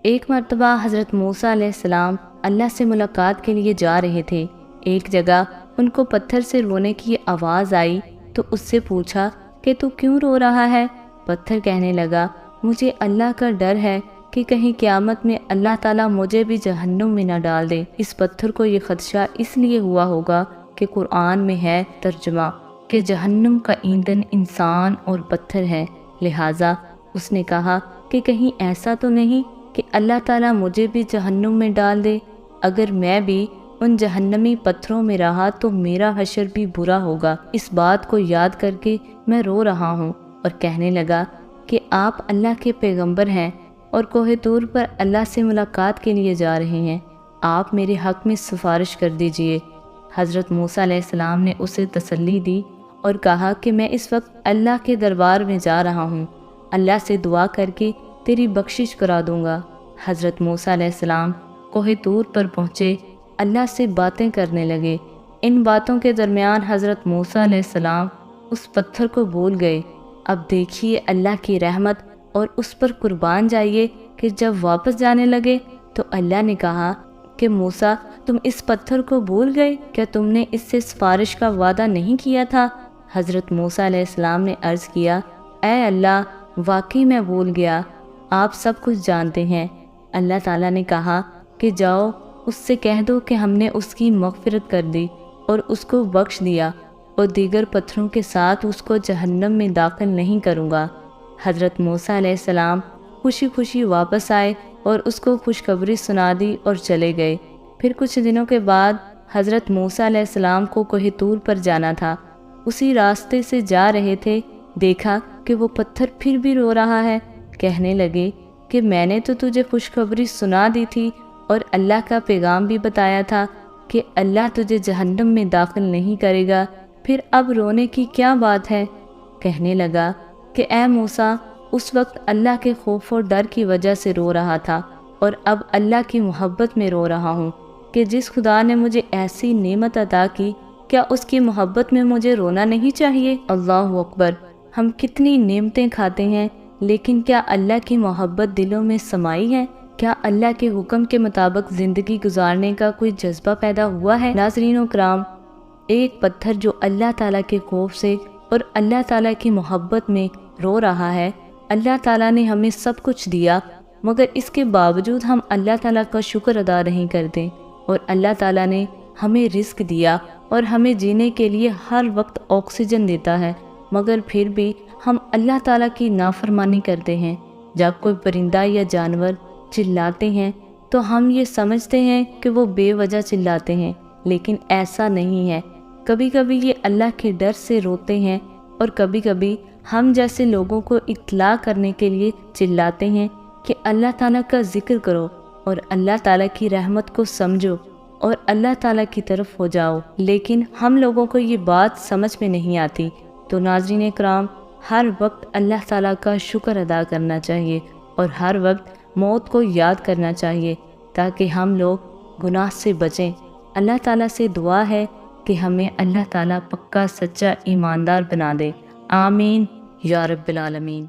ایک مرتبہ حضرت موسیٰ علیہ السلام اللہ سے ملاقات کے لیے جا رہے تھے۔ ایک جگہ ان کو پتھر سے رونے کی آواز آئی تو اس سے پوچھا کہ تو کیوں رو رہا ہے؟ پتھر کہنے لگا، مجھے اللہ کا ڈر ہے کہ کہیں قیامت میں اللہ تعالیٰ مجھے بھی جہنم میں نہ ڈال دے۔ اس پتھر کو یہ خدشہ اس لیے ہوا ہوگا کہ قرآن میں ہے ترجمہ کہ جہنم کا ایندھن انسان اور پتھر ہے، لہٰذا اس نے کہا کہ کہیں ایسا تو نہیں کہ اللہ تعالیٰ مجھے بھی جہنم میں ڈال دے۔ اگر میں بھی ان جہنمی پتھروں میں رہا تو میرا حشر بھی برا ہوگا۔ اس بات کو یاد کر کے میں رو رہا ہوں۔ اور کہنے لگا کہ آپ اللہ کے پیغمبر ہیں اور کوہ طور پر اللہ سے ملاقات کے لیے جا رہے ہیں، آپ میرے حق میں سفارش کر دیجئے۔ حضرت موسیٰ علیہ السلام نے اسے تسلی دی اور کہا کہ میں اس وقت اللہ کے دربار میں جا رہا ہوں، اللہ سے دعا کر کے تیری بخشش کرا دوں گا۔ حضرت موسیٰ علیہ السلام کوہ طور پر پہنچے، اللہ سے باتیں کرنے لگے۔ ان باتوں کے درمیان حضرت موسیٰ علیہ السلام اس پتھر کو بھول گئے۔ اب دیکھیے اللہ کی رحمت اور اس پر قربان جائیے کہ جب واپس جانے لگے تو اللہ نے کہا کہ موسیٰ تم اس پتھر کو بھول گئے، کیا تم نے اس سے سفارش کا وعدہ نہیں کیا تھا؟ حضرت موسیٰ علیہ السلام نے عرض کیا، اے اللہ واقعی میں بھول گیا، آپ سب کچھ جانتے ہیں۔ اللہ تعالیٰ نے کہا کہ جاؤ اس سے کہہ دو کہ ہم نے اس کی مغفرت کر دی اور اس کو بخش دیا اور دیگر پتھروں کے ساتھ اس کو جہنم میں داخل نہیں کروں گا۔ حضرت موسیٰ علیہ السلام خوشی خوشی واپس آئے اور اس کو خوشخبری سنا دی اور چلے گئے۔ پھر کچھ دنوں کے بعد حضرت موسیٰ علیہ السلام کو کوہ طور پر جانا تھا۔ اسی راستے سے جا رہے تھے، دیکھا کہ وہ پتھر پھر بھی رو رہا ہے۔ کہنے لگے کہ میں نے تو تجھے خوشخبری سنا دی تھی اور اللہ کا پیغام بھی بتایا تھا کہ اللہ تجھے جہنم میں داخل نہیں کرے گا، پھر اب رونے کی کیا بات ہے؟ کہنے لگا کہ اے موسیٰ اس وقت اللہ کے خوف اور ڈر کی وجہ سے رو رہا تھا اور اب اللہ کی محبت میں رو رہا ہوں کہ جس خدا نے مجھے ایسی نعمت عطا کی، کیا اس کی محبت میں مجھے رونا نہیں چاہیے؟ اللہ اکبر! ہم کتنی نعمتیں کھاتے ہیں، لیکن کیا اللہ کی محبت دلوں میں سمائی ہے؟ کیا اللہ کے حکم کے مطابق زندگی گزارنے کا کوئی جذبہ پیدا ہوا ہے؟ ناظرین و کرام، ایک پتھر جو اللہ تعالیٰ کے خوف سے اور اللہ تعالیٰ کی محبت میں رو رہا ہے، اللہ تعالیٰ نے ہمیں سب کچھ دیا، مگر اس کے باوجود ہم اللہ تعالیٰ کا شکر ادا نہیں کرتے، اور اللہ تعالیٰ نے ہمیں رزق دیا اور ہمیں جینے کے لیے ہر وقت آکسیجن دیتا ہے، مگر پھر بھی ہم اللہ تعالیٰ کی نافرمانی کرتے ہیں۔ جب کوئی پرندہ یا جانور چلاتے ہیں تو ہم یہ سمجھتے ہیں کہ وہ بے وجہ چلاتے ہیں، لیکن ایسا نہیں ہے۔ کبھی کبھی یہ اللہ کے ڈر سے روتے ہیں اور کبھی کبھی ہم جیسے لوگوں کو اطلاع کرنے کے لیے چلاتے ہیں کہ اللہ تعالیٰ کا ذکر کرو اور اللہ تعالیٰ کی رحمت کو سمجھو اور اللہ تعالیٰ کی طرف ہو جاؤ، لیکن ہم لوگوں کو یہ بات سمجھ میں نہیں آتی۔ تو ناظرین اکرام، ہر وقت اللہ تعالیٰ کا شکر ادا کرنا چاہیے اور ہر وقت موت کو یاد کرنا چاہیے تاکہ ہم لوگ گناہ سے بچیں۔ اللہ تعالیٰ سے دعا ہے کہ ہمیں اللہ تعالیٰ پکا سچا ایماندار بنا دے۔ آمین یا رب العالمین۔